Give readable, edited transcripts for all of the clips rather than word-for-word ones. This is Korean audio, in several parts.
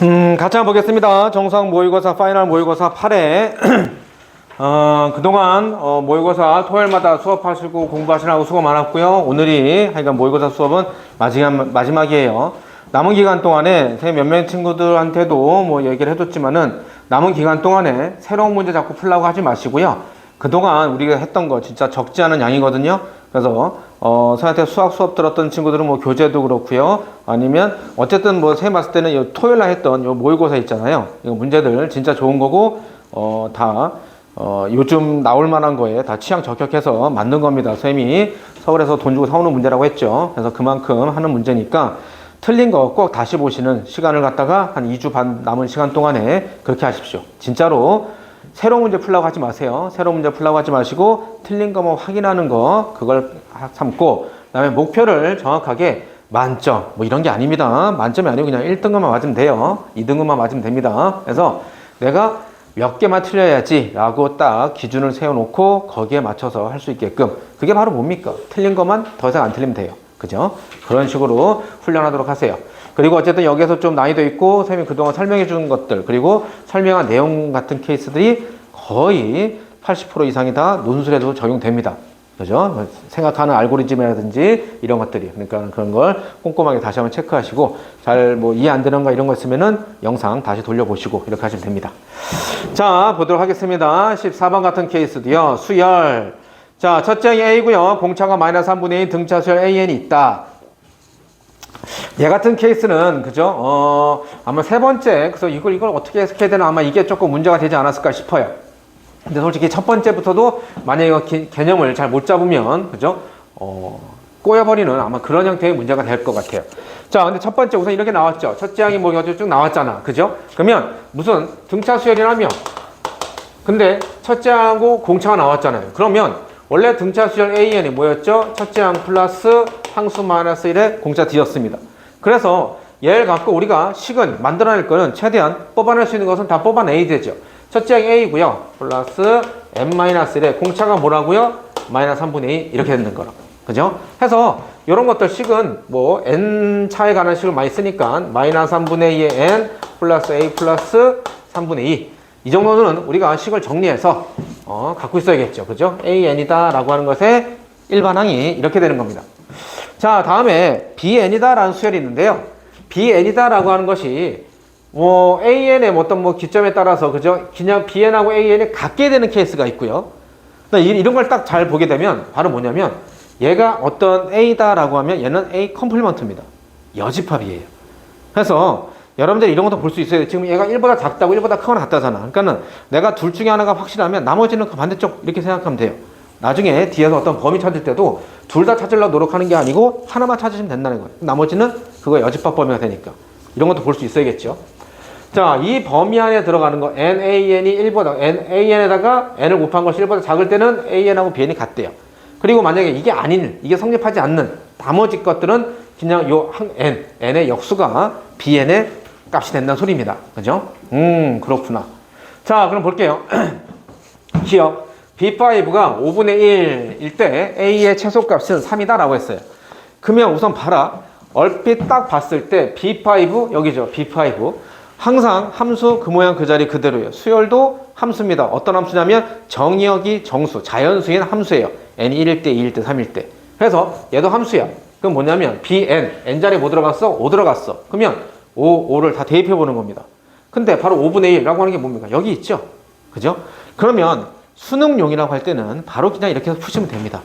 같이 한번 보겠습니다. 정상 모의고사 파이널 모의고사 8회 그동안 모의고사 토요일마다 수업하시고 공부하시느라고 수고 많았고요. 오늘이 하여간 모의고사 수업은 마지막이에요. 남은 기간 동안에 제 몇몇 친구들한테도 뭐 얘기를 해줬지만은 남은 기간 동안에 새로운 문제 자꾸 풀라고 하지 마시고요. 그동안 우리가 했던 거 진짜 적지 않은 양이거든요. 그래서 선생님한테 수학 수업 들었던 친구들은 뭐 교재도 그렇고요. 아니면 어쨌든 뭐 선생님 봤을 때는 요 토요일날 했던 요 모의고사 있잖아요. 이거 문제들 진짜 좋은 거고 다 요즘 나올 만한 거에 다 취향 저격해서 만든 겁니다. 선생님이 서울에서 돈 주고 사오는 문제라고 했죠. 그래서 그만큼 하는 문제니까 틀린 거 꼭 다시 보시는 시간을 갖다가 한 2주 반 남은 시간 동안에 그렇게 하십시오. 진짜로 새로운 문제 풀라고 하지 마세요. 새로운 문제 풀라고 하지 마시고 틀린 거만 확인하는 거 그걸 삼고 그다음에 목표를 정확하게 만점 뭐 이런 게 아닙니다. 만점이 아니고 그냥 1등급만 맞으면 돼요. 2등급만 맞으면 됩니다. 그래서 내가 몇 개만 틀려야지 라고 딱 기준을 세워놓고 거기에 맞춰서 할 수 있게끔 그게 바로 뭡니까? 틀린 것만 더 이상 안 틀리면 돼요. 그죠? 그런 식으로 훈련하도록 하세요. 그리고 어쨌든 여기서 좀 난이도 있고 선생님이 그동안 설명해 준 것들 그리고 설명한 내용 같은 케이스들이 거의 80% 이상이 다 논술에도 적용됩니다. 그죠? 생각하는 알고리즘이라든지 이런 것들이 그러니까 그런 걸 꼼꼼하게 다시 한번 체크하시고 잘 뭐 이해 안 되는 거 이런 거 있으면은 영상 다시 돌려보시고 이렇게 하시면 됩니다. 자, 보도록 하겠습니다. 14번 같은 케이스도요. 수열. 자, 첫째 항이 A고요. 공차가 마이너스 3분의 2 등차 수열 AN이 있다. 얘 같은 케이스는 그죠? 아마 세 번째 그래서 이걸 어떻게 해석해야 되나 아마 이게 조금 문제가 되지 않았을까 싶어요. 근데 솔직히 첫 번째부터도 만약에 이거 개념을 잘 못 잡으면 그죠? 꼬여버리는 아마 그런 형태의 문제가 될 것 같아요. 자, 근데 첫 번째 우선 이렇게 나왔죠. 첫째 항이 뭐 쭉 나왔잖아. 그죠? 그러면 무슨 등차 수열이라며? 근데 첫째 항하고 공차가 나왔잖아요. 그러면 원래 등차 수열 AN이 뭐였죠? 첫째 항 플러스 항수 마이너스 1의 공차 D였습니다. 그래서 얘를 갖고 우리가 식은 만들어낼 거는 최대한 뽑아낼 수 있는 것은 다 뽑아내야 되죠. 첫째 항이 A고요. 플러스 n-1의 공차가 뭐라고요? 마이너스 3분의 2 이렇게 되는 거라고. 그죠? 해서 이런 것들 식은 뭐 n차에 관한 식을 많이 쓰니까 마이너스 3분의 2의 n 플러스 a 플러스 3분의 2 이 정도는 우리가 식을 정리해서 갖고 있어야겠죠. 그죠? an이다 라고 하는 것의 일반항이 이렇게 되는 겁니다. 자, 다음에 bn이다 라는 수열이 있는데요. bn이다 라고 하는 것이 뭐 an의 어떤 뭐 기점에 따라서 그죠? 그냥 bn하고 an이 같게 되는 케이스가 있고요. 이런 걸 딱 잘 보게 되면 바로 뭐냐면 얘가 어떤 a다 라고 하면 얘는 a 컴플리먼트입니다. 여집합이에요. 그래서 여러분들이 이런 것도 볼 수 있어요. 지금 얘가 1보다 작다고 1보다 크거나 같다잖아. 그러니까는 내가 둘 중에 하나가 확실하면 나머지는 그 반대쪽 이렇게 생각하면 돼요. 나중에 뒤에서 어떤 범위 찾을 때도 둘 다 찾으려고 노력하는 게 아니고 하나만 찾으시면 된다는 거예요. 나머지는 그거 여집합 범위가 되니까. 이런 것도 볼 수 있어야겠죠. 자, 이 범위 안에 들어가는 거 NAN이 1보다 NAN에다가 N을 곱한 것이 1보다 작을 때는 AN하고 BN이 같대요. 그리고 만약에 이게 아닌, 이게 성립하지 않는 나머지 것들은 그냥 요 N의 역수가 BN의 값이 된다는 소리입니다. 그죠? 그렇구나. 자, 그럼 볼게요. 기억. B5가 5분의 1일 때 A의 최소값은 3이다 라고 했어요. 그러면 우선 봐라. 얼핏 딱 봤을 때 B5, 여기죠. B5. 항상 함수 그 모양 그 자리 그대로예요. 수열도 함수입니다. 어떤 함수냐면 정의역이 정수, 자연수인 함수예요. n이 1일 때, 2일 때, 3일 때. 그래서 얘도 함수야. 그럼 뭐냐면 bn, n자리에 뭐 들어갔어? 5 들어갔어. 그러면 5를 다 대입해 보는 겁니다. 근데 바로 5분의 1이라고 하는 게 뭡니까? 여기 있죠? 그죠? 그러면 수능용이라고 할 때는 바로 그냥 이렇게 해서 푸시면 됩니다.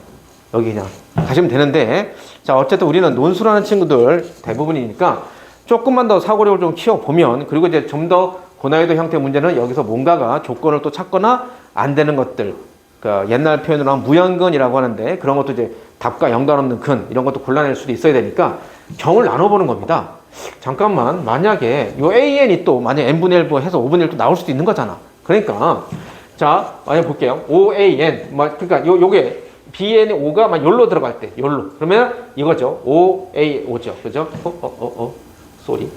여기 그냥 가시면 되는데 자, 어쨌든 우리는 논술하는 친구들 대부분이니까 조금만 더 사고력을 좀 키워보면 그리고 이제 좀 더 고난이도 형태 문제는 여기서 뭔가가 조건을 또 찾거나 안 되는 것들 그러니까 옛날 표현으로 하면 무연근이라고 하는데 그런 것도 이제 답과 연관없는 근 이런 것도 골라낼 수도 있어야 되니까 경을 나눠보는 겁니다. 잠깐만 만약에 요 AN이 또 만약 n분의 1 해서 5분의 1 또 나올 수도 있는 거잖아. 그러니까 자 만약 볼게요. OAN 그러니까 요게 BN의 5가 막 열로 들어갈 때 열로 그러면 이거죠. OA5죠. 그죠? 쏘리.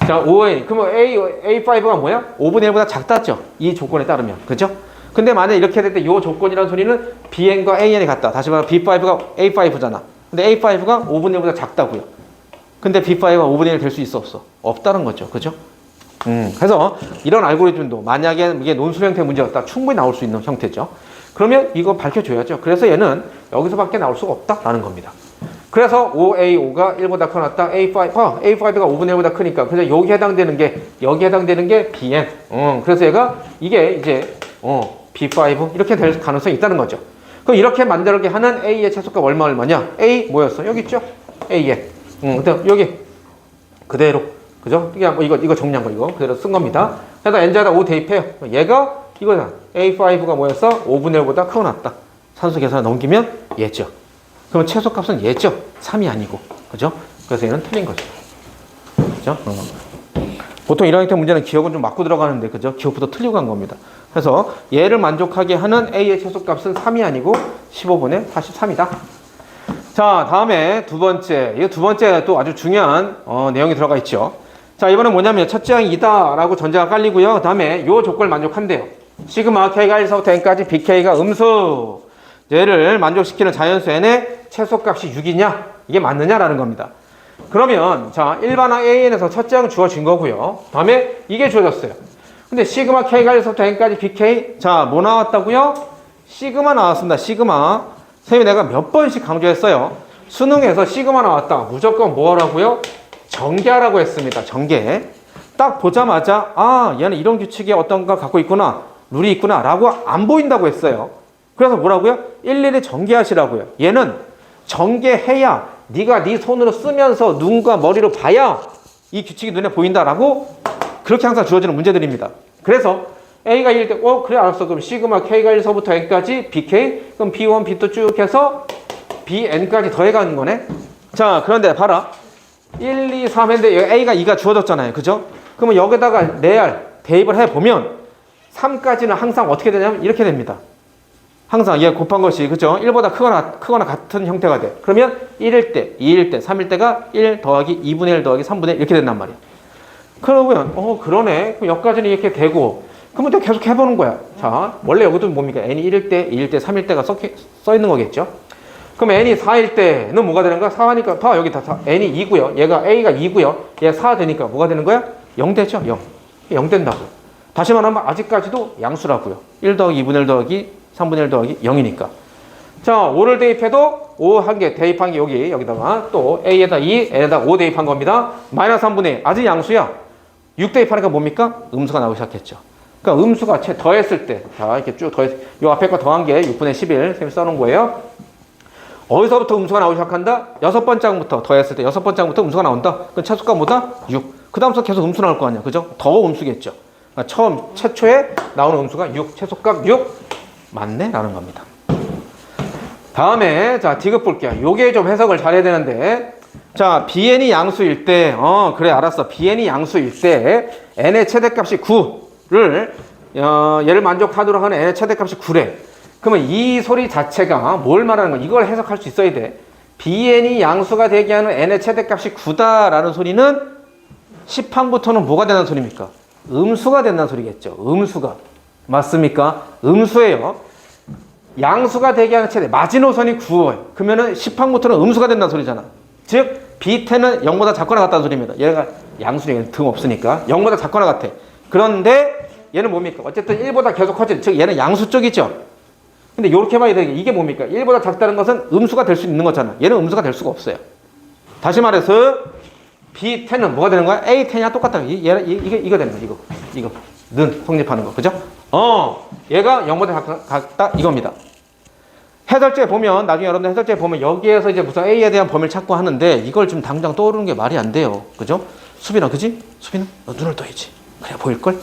자, 5n. 그러면 A5가 뭐야? 5분의 1보다 작다죠? 이 조건에 따르면. 그죠? 근데 만약 이렇게 될 때 이 조건이라는 소리는 BN과 AN이 같다. 다시 말하면 B5가 A5잖아. 근데 A5가 5분의 1보다 작다고요. 근데 B5가 5분의 1 될 수 있어 없어? 없다는 거죠. 그죠? 그래서 이런 알고리즘도 만약에 이게 논술 형태 문제였다 충분히 나올 수 있는 형태죠. 그러면 이거 밝혀줘야죠. 그래서 얘는 여기서밖에 나올 수가 없다라는 겁니다. 그래서 5A5가 1보다 커났다. A5가 5분의 1보다 크니까. 그래서 여기 해당되는 게 BN. 그래서 얘가 이게 이제 B5 이렇게 될 가능성이 있다는 거죠. 그럼 이렇게 만들게 하는 A의 최소값 얼마냐? A 뭐였어? 여기 있죠? A에. 여기 그대로. 그죠? 그냥 뭐 이거 정리한 거 이거 그대로 쓴 겁니다. 그래서 N자에다 5 대입해요. 얘가 이거잖아. A5가 뭐였어? 5분의 1보다 크고 났다. 산수 계산 넘기면 얘죠. 그럼 최소값은 얘죠. 3이 아니고. 그죠? 그래서 얘는 틀린 거죠. 그죠? 보통 이런 형태 문제는 기억은 좀 맞고 들어가는데, 그죠? 기억부터 틀리고 간 겁니다. 그래서 얘를 만족하게 하는 A의 최소값은 3이 아니고 15분의 43이다. 자, 다음에 두 번째. 이 두 번째 또 아주 중요한 내용이 들어가 있죠. 자, 이번엔 뭐냐면 첫째 항이 이다라고 전제가 깔리고요. 그 다음에 이 조건을 만족한대요. 시그마 K가 1서부터 N까지 BK가 음수. 얘를 만족시키는 자연수 N의 최소값이 6이냐? 이게 맞느냐라는 겁니다. 그러면 자, 일반항 AN에서 첫째 항 주어진 거고요. 다음에 이게 주어졌어요. 근데 시그마 K가 1서부터 N까지 BK. 자, 뭐 나왔다고요? 시그마 나왔습니다. 시그마. 선생님이 내가 몇 번씩 강조했어요. 수능에서 시그마 나왔다. 무조건 뭐 하라고요? 전개하라고 했습니다. 전개. 딱 보자마자 아, 얘는 이런 규칙이 어떤 걸 갖고 있구나. 룰이 있구나. 라고 안 보인다고 했어요. 그래서 뭐라고요? 일일이 전개하시라고요. 얘는 전개해야 네가 네 손으로 쓰면서 눈과 머리로 봐야 이 규칙이 눈에 보인다라고 그렇게 항상 주어지는 문제들입니다. 그래서 A가 1일 때 그래 알았어. 그럼 시그마 K가 1서부터 N까지 BK 그럼 B1, B2 쭉 해서 BN까지 더해가는 거네. 자, 그런데 봐라. 1, 2, 3 했는데 A가 2가 주어졌잖아요. 그죠? 그러면 여기다가 레알 대입을 해보면 3까지는 항상 어떻게 되냐면 이렇게 됩니다. 항상 얘 곱한 것이, 그죠? 1보다 크거나 같은 형태가 돼. 그러면 1일 때, 2일 때, 3일 때가 1 더하기 2분의 1 더하기 3분의 1 이렇게 된단 말이야. 그러면 그러네. 그럼 여기까지는 이렇게 되고 그러면 또 계속 해보는 거야. 자, 원래 여기도 뭡니까? n이 1일 때, 2일 때, 3일 때가 써 있는 거겠죠? 그럼 n이 4일 때는 뭐가 되는 거야? 4하니까 봐, 여기 다 4. n이 2고요. 얘가 a가 2고요. 얘가 4 되니까 뭐가 되는 거야? 0 되죠? 0. 0 된다고. 다시 말하면 아직까지도 양수라고요. 1 더하기 2분의 1 더하기 3분의 1 더하기 0이니까. 자, 5를 대입해도 5 한 개 대입한 게 여기다가 또 a에다 2, n에다 5 대입한 겁니다. 마이너스 3분의 1. 아직 양수야. 6 대입하니까 뭡니까? 음수가 나오기 시작했죠. 그러니까 음수가 더했을 때, 자, 이렇게 쭉 요 앞에 거 더한 게 6분의 11, 선생님이 써놓은 거예요. 어디서부터 음수가 나오기 시작한다? 6번째 항부터 더했을 때 6번째 항부터 음수가 나온다? 그럼 최소값 뭐다? 6. 그 다음부터 계속 음수 나올 거 아니야. 그죠? 더 음수겠죠. 그러니까 최초에 나오는 음수가 6, 최소값 6. 맞네? 라는 겁니다. 다음에, 자, 디귿 볼게요. 요게 좀 해석을 잘 해야 되는데, 자, BN이 양수일 때, 그래, 알았어. BN이 양수일 때, N의 최대값이 9를, 얘를 만족하도록 하는 N의 최대값이 9래. 그러면 이 소리 자체가 뭘 말하는 거야? 이걸 해석할 수 있어야 돼. BN이 양수가 되게 하는 N의 최대값이 9다라는 소리는 10항부터는 뭐가 된다는 소리입니까? 음수가 된다는 소리겠죠. 음수가. 맞습니까? 음수예요. 양수가 되게 하는 최대. 마지노선이 9예요. 그러면은 10항부터는 음수가 된다는 소리잖아. 즉, B10은 0보다 작거나 같다는 소리입니다. 얘가 양수는 등 없으니까 0보다 작거나 같아. 그런데 얘는 뭡니까? 어쨌든 1보다 계속 커지는, 즉 얘는 양수 쪽이죠. 근데 이렇게 봐야 되는 게 이게 뭡니까? 1보다 작다는 것은 음수가 될 수 있는 거잖아. 얘는 음수가 될 수가 없어요. 다시 말해서 B10은 뭐가 되는 거야? A10이랑 똑같다. 이거 되는 거야. 이거. 는 성립하는 거. 그죠? 얘가 0보다 같다. 이겁니다. 해설지에 보면, 나중에 여러분들 해설지에 보면 여기에서 이제 무슨 A에 대한 범위를 찾고 하는데 이걸 좀 당장 떠오르는 게 말이 안 돼요. 그죠? 수빈아, 그지? 수빈아, 너 눈을 떠야지. 그래야 보일걸?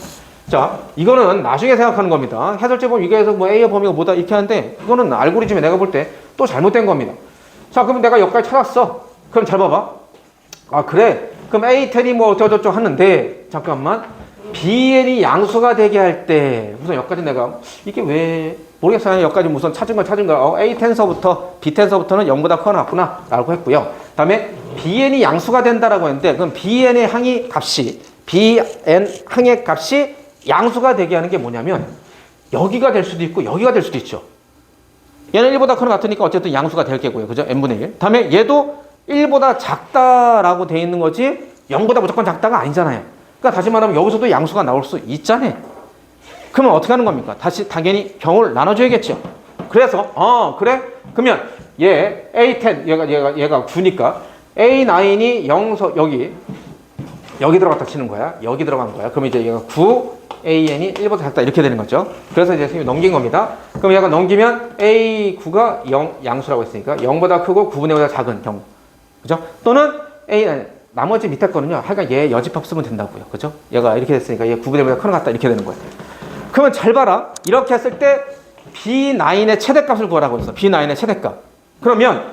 자, 이거는 나중에 생각하는 겁니다. 해설지에 보면 이게에서 뭐 A의 범위가 뭐다 이렇게 하는데 이거는 알고리즘에 내가 볼 때 또 잘못된 겁니다. 자, 그럼 내가 여기까지 찾았어. 그럼 잘 봐봐. 아, 그래. 그럼 A10이 뭐 어쩌고저쩌고 하는데 잠깐만. BN이 양수가 되게 할 때 무슨 여기까지 내가 이게 왜 모르겠어요. 여기까지 무슨 찾은 거 A10서부터 B10서부터는 0보다 커 놨구나 라고 했고요. 다음에 BN이 양수가 된다라고 했는데 그럼 BN의 항의 값이 BN 항의 값이 양수가 되게 하는 게 뭐냐면 여기가 될 수도 있고 여기가 될 수도 있죠. 얘는 1보다 커 같으니까 어쨌든 양수가 될 게고요. 그죠? n분의 1. 다음에 얘도 1보다 작다라고 돼 있는 거지 0보다 무조건 작다가 아니잖아요. 그러니까 다시 말하면 여기서도 양수가 나올 수 있잖아요. 그러면 어떻게 하는 겁니까? 다시 당연히 경우를 나눠줘야겠죠. 그래서 그래? 그러면 얘 A10 얘가 9니까 A9이 0서 여기 들어갔다 치는 거야. 여기 들어간 거야. 그럼 이제 얘가 9 AN이 1보다 작다 이렇게 되는 거죠. 그래서 이제 선생님이 넘긴 겁니다. 그럼 얘가 넘기면 A9가 0 양수라고 했으니까 0보다 크고 9분의 5보다 작은 경우. 그죠? 또는 나머지 밑에 거는요. 하여간 얘 여집합 쓰면 된다고요. 그죠? 얘가 이렇게 됐으니까 얘 9분의 5보다 큰 것 같다 이렇게 되는 거예요. 그러면 잘 봐라. 이렇게 했을 때 B9의 최대값을 구하라고 했어. B9의 최대값. 그러면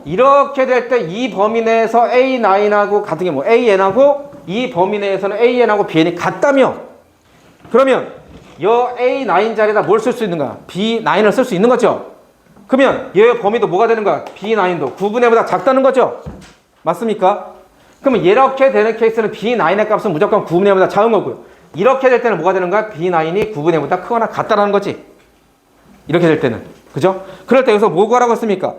이렇게 될 때 이 범위 내에서 A9하고 같은 게 뭐 AN하고 이 범위 내에서는 AN하고 BN이 같다며. 그러면 이 A9 자리에다 뭘 쓸 수 있는가? B9을 쓸 수 있는 거죠. 그러면 얘 범위도 뭐가 되는 거야? B9도 9분의 5보다 작다는 거죠. 맞습니까? 그러면 이렇게 되는 케이스는 B9의 값은 무조건 9분의 5보다 작은 거고요. 이렇게 될 때는 뭐가 되는 거야? B9이 9분의 5보다 크거나 같다라는 거지. 이렇게 될 때는. 그죠? 그럴 때 여기서 뭐 구하라고 했습니까?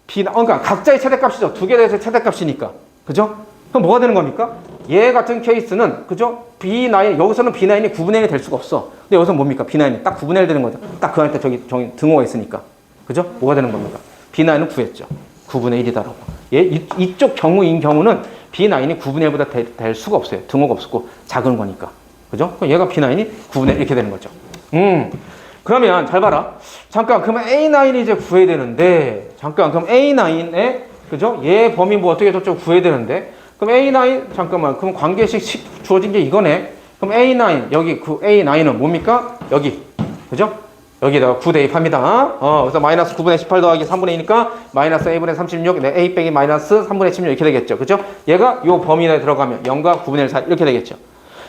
그러니까 각자의 최대값이죠. 두 개 대해서 최대값이니까. 그죠? 그럼 뭐가 되는 겁니까? 얘 같은 케이스는, 그죠? B9, 여기서는 B9이 9분의 1이 될 수가 없어. 근데 여기서 뭡니까? B9이 딱 9분의 1 되는 거죠. 딱 그 안에 저기 등호가 있으니까. 그죠? 뭐가 되는 겁니까? B9은 구했죠. 9분의 1이다라고. 이쪽 경우인 경우는 B9이 9분의 1보다 될 수가 없어요. 등호가 없었고, 작은 거니까. 그죠? 그럼 얘가 B9이 9분의 1 이렇게 되는 거죠. 그러면 잘 봐라. 잠깐, 그러면 A9이 이제 구해야 되는데, 그럼 A9에, 그죠? 얘 범위 뭐 어떻게 저쪽 구해야 되는데, 그럼 A9, 잠깐만, 그럼 관계식 주어진 게 이거네. 그럼 A9, 여기 그 A9은 뭡니까? 여기. 그죠? 여기다가 9 대입합니다. 그래서 마이너스 9분의 18 더하기 3분의 2니까 마이너스 A분의 36, A 빼기 마이너스 3분의 16 이렇게 되겠죠. 그죠? 얘가 요 범위 내에 들어가면 0과 9분의 1 사이 이렇게 되겠죠.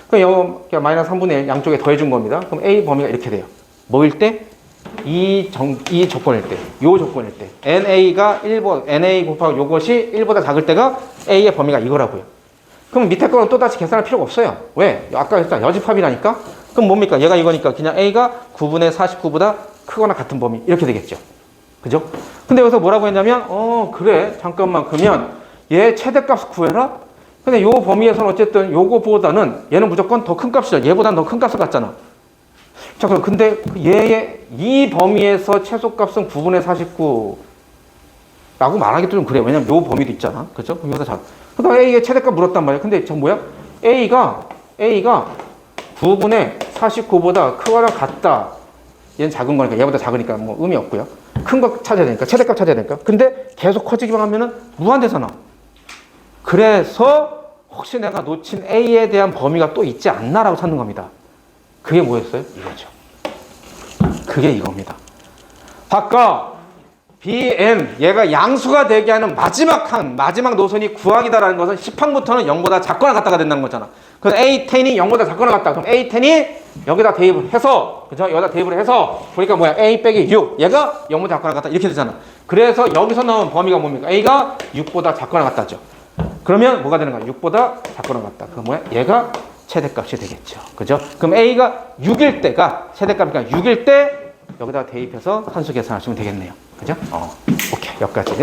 그럼 마이너스 3분의 1 양쪽에 더해준 겁니다. 그럼 A 범위가 이렇게 돼요. 뭐일 때? 이 조건일 때, 요 조건일 때. NA 곱하기 요것이 1보다 작을 때가 A의 범위가 이거라고요. 그럼 밑에 거는 또다시 계산할 필요가 없어요. 왜? 아까 했잖아. 여집합이라니까? 그럼 뭡니까? 얘가 이거니까 그냥 A가 9분의 49보다 크거나 같은 범위. 이렇게 되겠죠. 그죠? 근데 여기서 뭐라고 했냐면, 그래. 잠깐만. 그러면 얘 최대값 구해라? 근데 요 범위에서는 어쨌든 요거보다는 얘는 무조건 더 큰 값이죠. 얘보다는 더 큰 값을 갖잖아. 자, 그럼 근데 얘의 이 범위에서 최소값은 9분의 49라고 말하기도 좀 그래요. 왜냐면 요 범위도 있잖아. 그죠? 여기서 자. 그러니까 A의 최대값 물었단 말이야. 근데 저 뭐야? A가 9분의 49보다 크거나 같다. 얘는 작은 거니까 얘보다 작으니까 뭐 의미 없고요. 큰 거 찾아야 되니까 최대값 찾아야 되니까. 근데 계속 커지기만 하면은 무한대잖아. 그래서 혹시 내가 놓친 A에 대한 범위가 또 있지 않나라고 찾는 겁니다. 그게 뭐였어요? 이거죠. 그게 이겁니다. 아까 BN 얘가 양수가 되게 하는 마지막 노선이 구하기다라는 것은 10항부터는 0보다 작거나 같다가 된다는 거잖아. 그래서 A10이 0보다 작거나 같다. 그럼 A10이 여기다 대입을 해서, 그죠? 여기다 대입을 해서 보니까 뭐야? A 빼기 6 얘가 0보다 작거나 같다 이렇게 되잖아. 그래서 여기서 나온 범위가 뭡니까? A가 6보다 작거나 같다죠. 그러면 뭐가 되는 거야? 6보다 작거나 같다. 그럼 뭐야? 얘가 최대값이 되겠죠. 그죠? 그럼 A가 6일 때가 최대값이니까 6일 때 여기다 대입해서 산수 계산하시면 되겠네요. 그죠? 오케이. 여기까지.